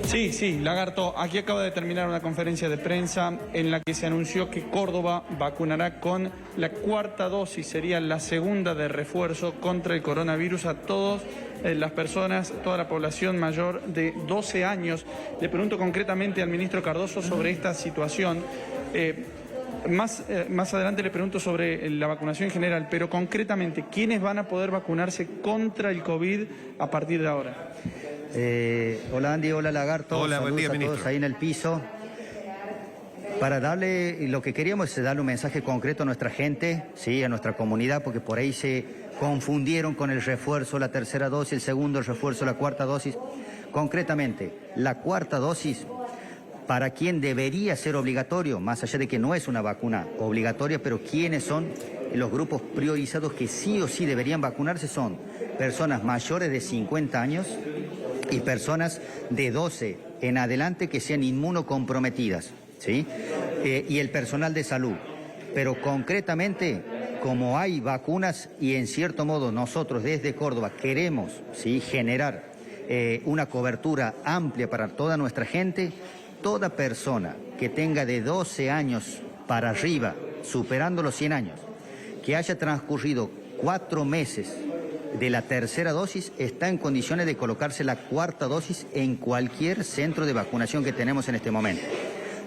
Sí, Lagarto, aquí acaba de terminar una conferencia de prensa en la que se anunció que Córdoba vacunará con la cuarta dosis, sería la segunda de refuerzo contra el coronavirus a todas las personas, toda la población mayor de 12 años. Le pregunto concretamente al ministro Cardoso sobre esta situación. Más adelante le pregunto sobre la vacunación en general, pero concretamente, ¿quiénes van a poder vacunarse contra el COVID a partir de ahora? Hola Andy, hola Lagarto. Hola, buen día, a ministro. todos ahí en el piso. Para darle, lo que queríamos es darle un mensaje concreto a nuestra gente, sí, a nuestra comunidad, porque por ahí se confundieron con el refuerzo, la tercera dosis, el segundo refuerzo, la cuarta dosis. Concretamente, la cuarta dosis, para quien debería ser obligatorio, más allá de que no es una vacuna obligatoria, pero quienes son los grupos priorizados que sí o sí deberían vacunarse son personas mayores de 50 años y personas de 12 en adelante que sean inmunocomprometidas, ¿sí? Y el personal de salud. Pero concretamente, como hay vacunas y en cierto modo nosotros desde Córdoba queremos, ¿sí?, generar una cobertura amplia para toda nuestra gente, toda persona que tenga de 12 años para arriba, superando los 100 años, que haya transcurrido 4 meses de la tercera dosis, está en condiciones de colocarse la cuarta dosis en cualquier centro de vacunación que tenemos en este momento.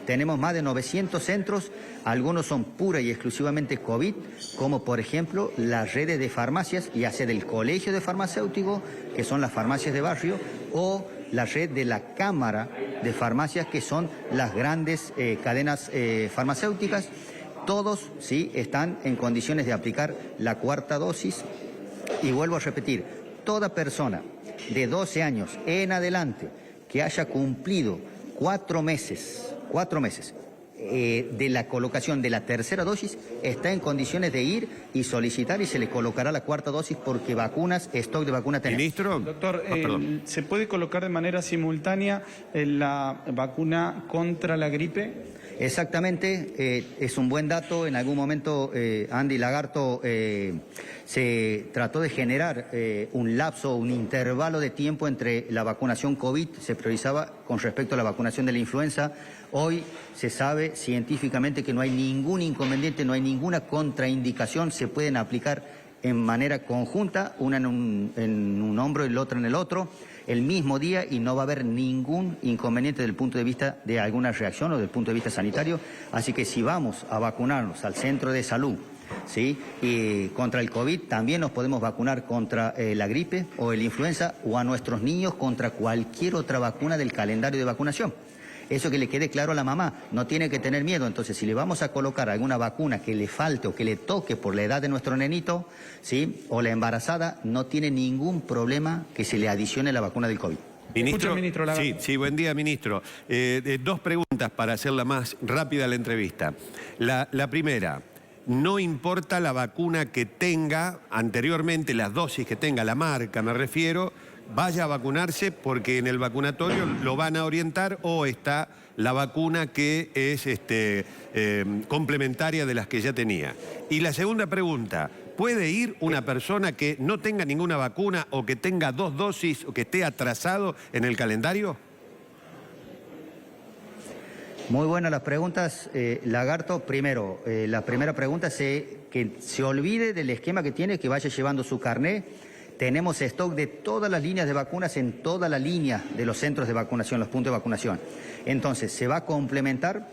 Tenemos más de 900 centros, algunos son pura y exclusivamente COVID, como por ejemplo las redes de farmacias, ya sea del Colegio de Farmacéuticos, que son las farmacias de barrio, o la red de la Cámara de Farmacias, que son las grandes cadenas farmacéuticas. Todos, sí, están en condiciones de aplicar la cuarta dosis. Y vuelvo a repetir, toda persona de 12 años en adelante que haya cumplido 4 meses de la colocación de la tercera dosis está en condiciones de ir y solicitar y se le colocará la cuarta dosis porque vacunas, stock de vacunas tenemos. Ministro. Doctor, ¿se puede colocar de manera simultánea la vacuna contra la gripe? Exactamente, es un buen dato. En algún momento, Andy Lagarto, se trató de generar un lapso, un intervalo de tiempo entre la vacunación COVID, se priorizaba con respecto a la vacunación de la influenza. Hoy se sabe científicamente que no hay ningún inconveniente, no hay ninguna contraindicación, se pueden aplicar en manera conjunta, una en un hombro y la otra en el otro, el mismo día, y no va a haber ningún inconveniente desde el punto de vista de alguna reacción o desde el punto de vista sanitario. Así que si vamos a vacunarnos al centro de salud, ¿sí?, y contra el COVID, también nos podemos vacunar contra la gripe o la influenza, o a nuestros niños contra cualquier otra vacuna del calendario de vacunación. Eso que le quede claro a la mamá, no tiene que tener miedo. Entonces, si le vamos a colocar alguna vacuna que le falte o que le toque por la edad de nuestro nenito, ¿sí?, o la embarazada, no tiene ningún problema que se le adicione la vacuna del COVID. Ministro, ministro sí, buen día, ministro. Dos preguntas para hacerla más rápida la entrevista. La primera, no importa la vacuna que tenga anteriormente, las dosis que tenga, la marca me refiero, vaya a vacunarse porque en el vacunatorio lo van a orientar, o está la vacuna que es complementaria de las que ya tenía. Y la segunda pregunta, ¿puede ir una persona que no tenga ninguna vacuna o que tenga 2 dosis o que esté atrasado en el calendario? Muy buenas las preguntas, Lagarto. Primero, la primera pregunta es que se olvide del esquema que tiene, que vaya llevando su carné. Tenemos stock de todas las líneas de vacunas en toda la línea de los centros de vacunación, los puntos de vacunación. Entonces, se va a complementar,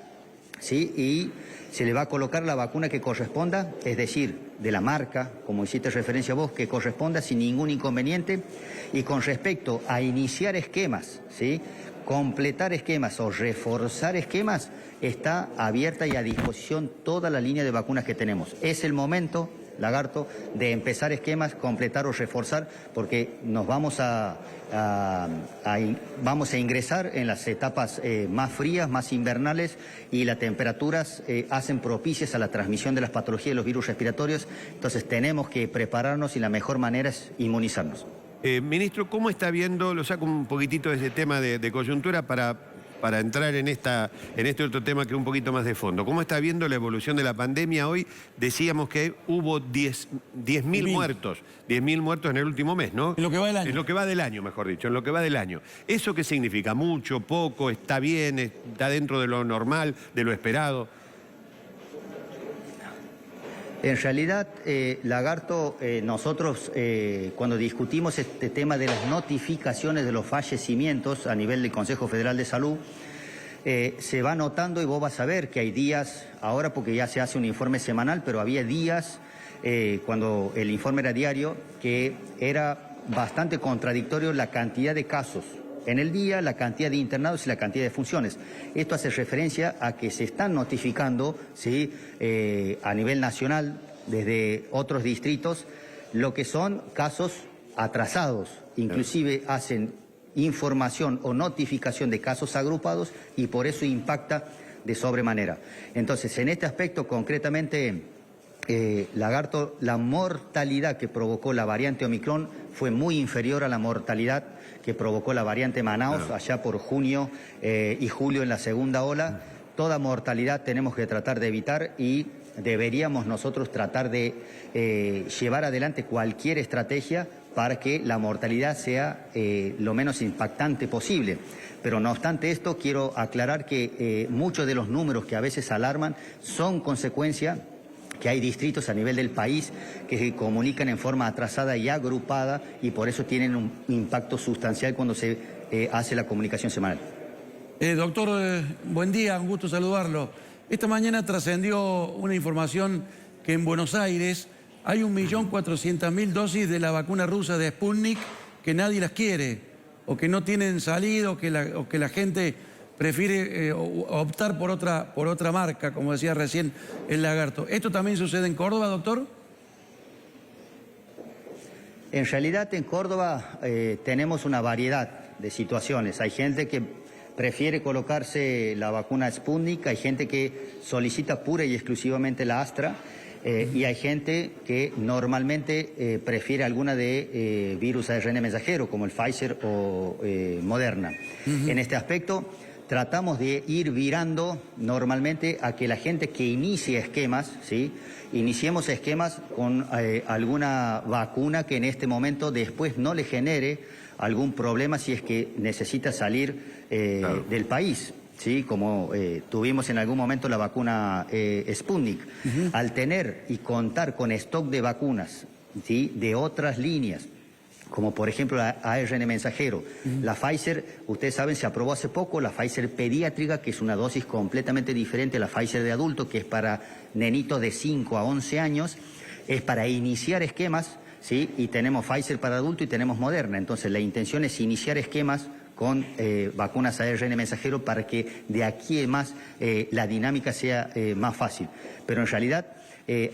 ¿sí?, y se le va a colocar la vacuna que corresponda, es decir, de la marca, como hiciste referencia vos, que corresponda sin ningún inconveniente. Y con respecto a iniciar esquemas, ¿sí?, completar esquemas o reforzar esquemas, está abierta y a disposición toda la línea de vacunas que tenemos. Es el momento, Lagarto, de empezar esquemas, completar o reforzar, porque nos vamos a ingresar en las etapas más frías, más invernales, y las temperaturas hacen propicias a la transmisión de las patologías de los virus respiratorios. Entonces tenemos que prepararnos y la mejor manera es inmunizarnos. Ministro, ¿cómo está viendo, lo saco un poquitito de ese tema de coyuntura para para entrar en este otro tema que es un poquito más de fondo. ¿Cómo está viendo la evolución de la pandemia hoy? Decíamos que hubo 10.000 muertos. 10.000 muertos en el último mes, ¿no? En lo que va del año. En lo que va del año, mejor dicho, en lo que va del año. ¿Eso qué significa? ¿Mucho, poco, está bien, está dentro de lo normal, de lo esperado? En realidad, Lagarto, nosotros cuando discutimos este tema de las notificaciones de los fallecimientos a nivel del Consejo Federal de Salud, se va notando y vos vas a ver que hay días, ahora porque ya se hace un informe semanal, pero había días cuando el informe era diario, que era bastante contradictorio la cantidad de casos en el día, la cantidad de internados y la cantidad de funciones. Esto hace referencia a que se están notificando, ¿sí?, a nivel nacional, desde otros distritos, lo que son casos atrasados. Inclusive hacen información o notificación de casos agrupados y por eso impacta de sobremanera. Entonces, en este aspecto concretamente, Lagarto, la mortalidad que provocó la variante Omicron fue muy inferior a la mortalidad que provocó la variante Manaus allá por junio y julio en la segunda ola. Toda mortalidad tenemos que tratar de evitar y deberíamos nosotros tratar de llevar adelante cualquier estrategia para que la mortalidad sea lo menos impactante posible. Pero no obstante esto, quiero aclarar que muchos de los números que a veces alarman son consecuencia que hay distritos a nivel del país que se comunican en forma atrasada y agrupada y por eso tienen un impacto sustancial cuando se hace la comunicación semanal. Doctor, buen día, un gusto saludarlo. Esta mañana trascendió una información que en Buenos Aires hay 1.400.000 dosis de la vacuna rusa de Sputnik que nadie las quiere, o que no tienen salida, o que la gente prefiere optar por otra marca, como decía recién el Lagarto. ¿Esto también sucede en Córdoba, doctor? En realidad en Córdoba tenemos una variedad de situaciones. Hay gente que prefiere colocarse la vacuna Sputnik, hay gente que solicita pura y exclusivamente la Astra, y hay gente que normalmente prefiere alguna de virus ARN mensajero, como el Pfizer o Moderna. En este aspecto tratamos de ir virando normalmente a que la gente que inicie esquemas, ¿sí?, iniciemos esquemas con alguna vacuna que en este momento después no le genere algún problema si es que necesita salir del país, ¿sí?, como tuvimos en algún momento la vacuna Sputnik. Al tener y contar con stock de vacunas, ¿sí?, de otras líneas, como por ejemplo la ARN mensajero. La Pfizer, ustedes saben, se aprobó hace poco, la Pfizer pediátrica, que es una dosis completamente diferente a la Pfizer de adulto, que es para nenitos de 5 a 11 años, es para iniciar esquemas, ¿sí?, y tenemos Pfizer para adulto y tenemos Moderna. Entonces la intención es iniciar esquemas con vacunas ARN mensajero para que de aquí en más la dinámica sea más fácil. Pero en realidad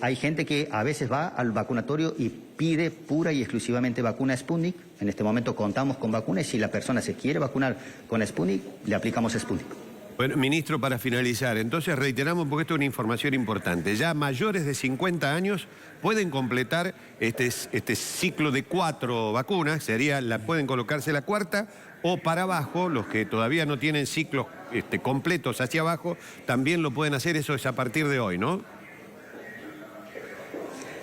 hay gente que a veces va al vacunatorio y pide pura y exclusivamente vacuna Sputnik. En este momento contamos con vacunas y si la persona se quiere vacunar con Sputnik, le aplicamos Sputnik. Bueno, ministro, para finalizar, entonces reiteramos, porque esto es una información importante. Ya mayores de 50 años pueden completar este ciclo de 4 vacunas, pueden colocarse la cuarta, o para abajo, los que todavía no tienen ciclos completos hacia abajo, también lo pueden hacer. Eso es a partir de hoy, ¿no?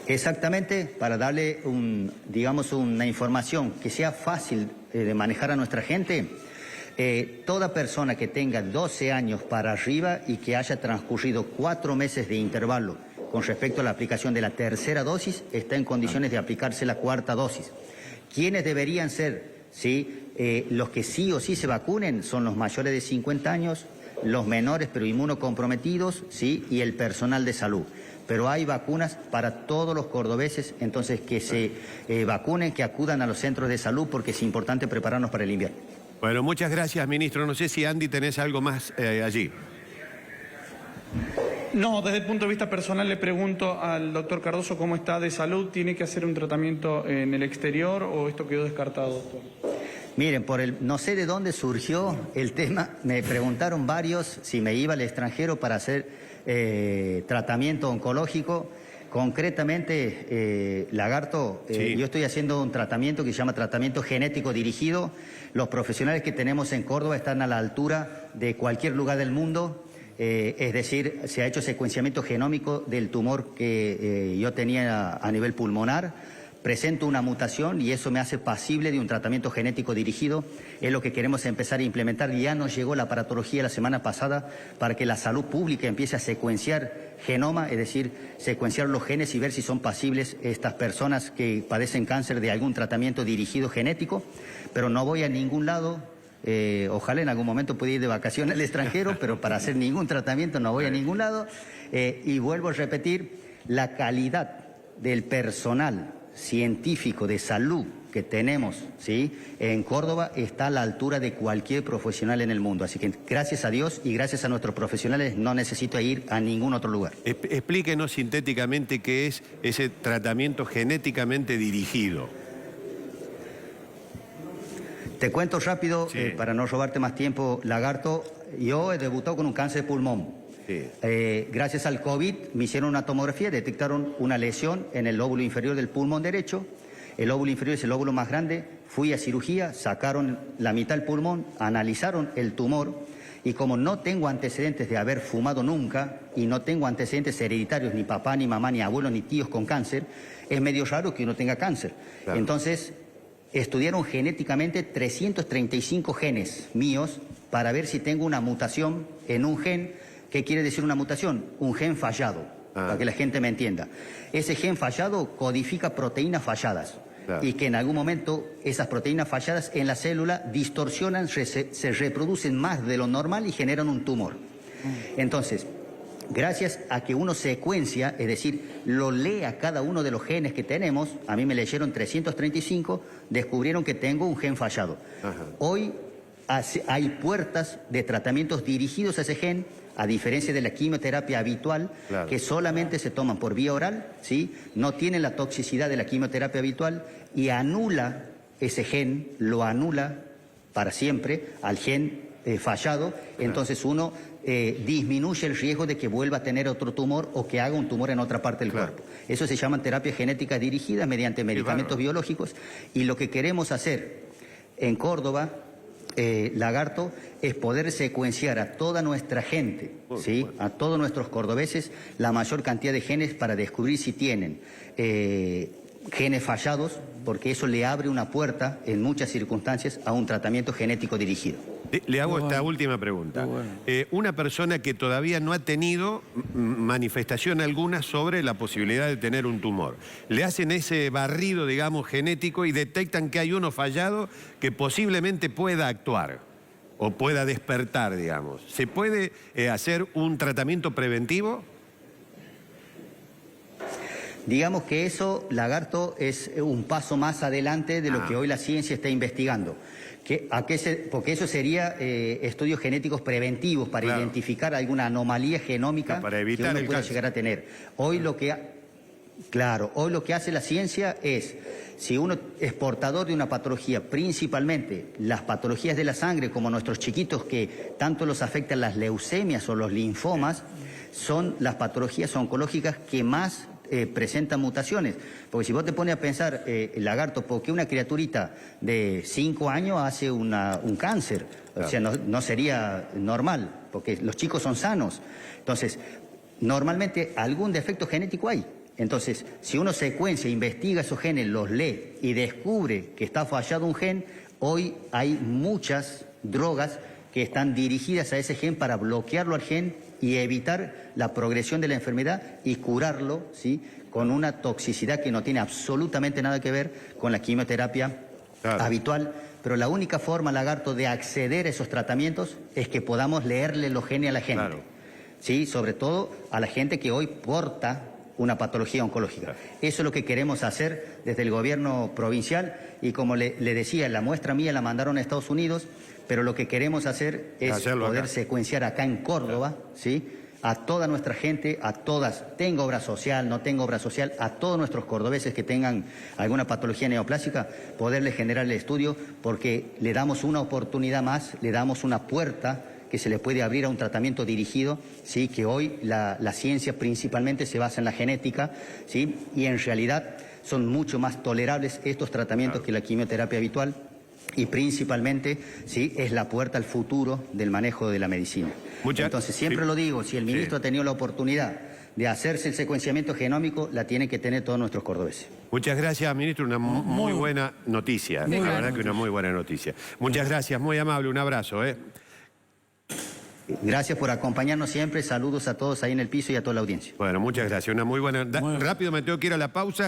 Exactamente, para darle digamos, una información que sea fácil de manejar a nuestra gente. Toda persona que tenga 12 años para arriba y que haya transcurrido 4 meses de intervalo con respecto a la aplicación de la tercera dosis, está en condiciones de aplicarse la cuarta dosis. ¿Quiénes deberían ser? ¿Sí? Los que sí o sí se vacunen son los mayores de 50 años, los menores pero inmunocomprometidos, ¿sí?, y el personal de salud. Pero hay vacunas para todos los cordobeses, entonces que se vacunen, que acudan a los centros de salud porque es importante prepararnos para el invierno. Bueno, muchas gracias, ministro. No sé si, Andy, tenés algo más allí. No, desde el punto de vista personal le pregunto al doctor Cardoso cómo está de salud. ¿Tiene que hacer un tratamiento en el exterior o esto quedó descartado, doctor? Miren, no sé de dónde surgió el tema. Me preguntaron varios si me iba al extranjero para hacer tratamiento oncológico. Concretamente, Lagarto, Sí. yo estoy haciendo un tratamiento que se llama tratamiento genético dirigido. Los profesionales que tenemos en Córdoba están a la altura de cualquier lugar del mundo. Es decir, se ha hecho secuenciamiento genómico del tumor que yo tenía a nivel pulmonar. Presento una mutación y eso me hace pasible de un tratamiento genético dirigido. Es lo que queremos empezar a implementar. Ya nos llegó la aparatología la semana pasada para que la salud pública empiece a secuenciar genoma, es decir, secuenciar los genes y ver si son pasibles estas personas que padecen cáncer de algún tratamiento dirigido genético. Pero no voy a ningún lado. Ojalá en algún momento pueda ir de vacaciones al extranjero, pero para hacer ningún tratamiento no voy a ningún lado. Y vuelvo a repetir, la calidad del personal científico de salud que tenemos, ¿sí?, en Córdoba está a la altura de cualquier profesional en el mundo. Así que gracias a Dios y gracias a nuestros profesionales no necesito ir a ningún otro lugar. Explíquenos sintéticamente qué es ese tratamiento genéticamente dirigido. Te cuento rápido, Sí. para no robarte más tiempo, Lagarto. Yo he debutado con un cáncer de pulmón. Sí. Gracias al COVID me hicieron una tomografía, detectaron una lesión en el lóbulo inferior del pulmón derecho. El lóbulo inferior es el lóbulo más grande. Fui a cirugía, sacaron la mitad del pulmón, analizaron el tumor y como no tengo antecedentes de haber fumado nunca y no tengo antecedentes hereditarios, ni papá, ni mamá, ni abuelo, ni tíos con cáncer, es medio raro que uno tenga cáncer. Claro. Entonces, estudiaron genéticamente 335 genes míos para ver si tengo una mutación en un gen. ¿Qué quiere decir una mutación? Un gen fallado, para que la gente me entienda. Ese gen fallado codifica proteínas falladas. Claro. Y que en algún momento esas proteínas falladas en la célula distorsionan, se reproducen más de lo normal y generan un tumor. Entonces, gracias a que uno secuencia, es decir, lo lee a cada uno de los genes que tenemos, a mí me leyeron 335, descubrieron que tengo un gen fallado. Ajá. Hoy hay puertas de tratamientos dirigidos a ese gen, a diferencia de la quimioterapia habitual, Claro. que solamente se toman por vía oral, ¿sí? No tienen la toxicidad de la quimioterapia habitual y anula ese gen, lo anula para siempre al gen fallado. Entonces uno disminuye el riesgo de que vuelva a tener otro tumor o que haga un tumor en otra parte del Claro. cuerpo. Eso se llama terapia genética dirigida mediante medicamentos bárbaro. biológicos y lo que queremos hacer en Córdoba, Lagarto, es poder secuenciar a toda nuestra gente, ¿sí?, a todos nuestros cordobeses, la mayor cantidad de genes para descubrir si tienen genes fallados, porque eso le abre una puerta en muchas circunstancias a un tratamiento genético dirigido. Le hago esta Bueno. última pregunta. Bueno. Una persona que todavía no ha tenido manifestación alguna sobre la posibilidad de tener un tumor. Le hacen ese barrido, digamos, genético y detectan que hay uno fallado que posiblemente pueda actuar o pueda despertar, digamos. ¿Se puede hacer un tratamiento preventivo? Digamos que eso, Lagarto, es un paso más adelante de lo que hoy la ciencia está investigando. Porque eso sería estudios genéticos preventivos para Claro. identificar alguna anomalía genómica Para que evitar uno el pueda cáncer. llegar a tener. Hoy lo que hace la ciencia es, si uno es portador de una patología, principalmente las patologías de la sangre, como nuestros chiquitos que tanto los afectan las leucemias o los linfomas, son las patologías oncológicas que más presentan mutaciones. Porque si vos te pones a pensar, Lagarto, ¿por qué una criaturita de 5 años hace un cáncer? O sea, no sería normal, porque los chicos son sanos. Entonces, normalmente algún defecto genético hay. Entonces, si uno secuencia, investiga esos genes, los lee y descubre que está fallado un gen, hoy hay muchas drogas que están dirigidas a ese gen para bloquearlo al gen y evitar la progresión de la enfermedad y curarlo, ¿sí?, con una toxicidad que no tiene absolutamente nada que ver con la quimioterapia habitual. Pero la única forma, Lagarto, de acceder a esos tratamientos es que podamos leerle los genes a la gente. Claro. ¿Sí? Sobre todo a la gente que hoy porta una patología oncológica. Eso es lo que queremos hacer desde el gobierno provincial y como le decía, la muestra mía la mandaron a Estados Unidos, pero lo que queremos hacer es Hacerlo poder acá. secuenciar acá en Córdoba, ¿sí?, a toda nuestra gente, a todas, tengo obra social, no tengo obra social, a todos nuestros cordobeses que tengan alguna patología neoplásica, poderles generar el estudio porque le damos una oportunidad más, le damos una puerta que se le puede abrir a un tratamiento dirigido, ¿sí? Que hoy la ciencia principalmente se basa en la genética, ¿sí? Y en realidad son mucho más tolerables estos tratamientos que la quimioterapia habitual. Y principalmente, sí, es la puerta al futuro del manejo de la medicina. Entonces, siempre lo digo, si el ministro ha tenido la oportunidad de hacerse el secuenciamiento genómico, la tienen que tener todos nuestros cordobeses. Muchas gracias, ministro. Una muy buena noticia. La verdad que una muy buena noticia. Muchas gracias, muy amable. Un abrazo. Gracias por acompañarnos siempre. Saludos a todos ahí en el piso y a toda la audiencia. Bueno, muchas gracias. Una muy buena... Rápido me tengo que ir a la pausa.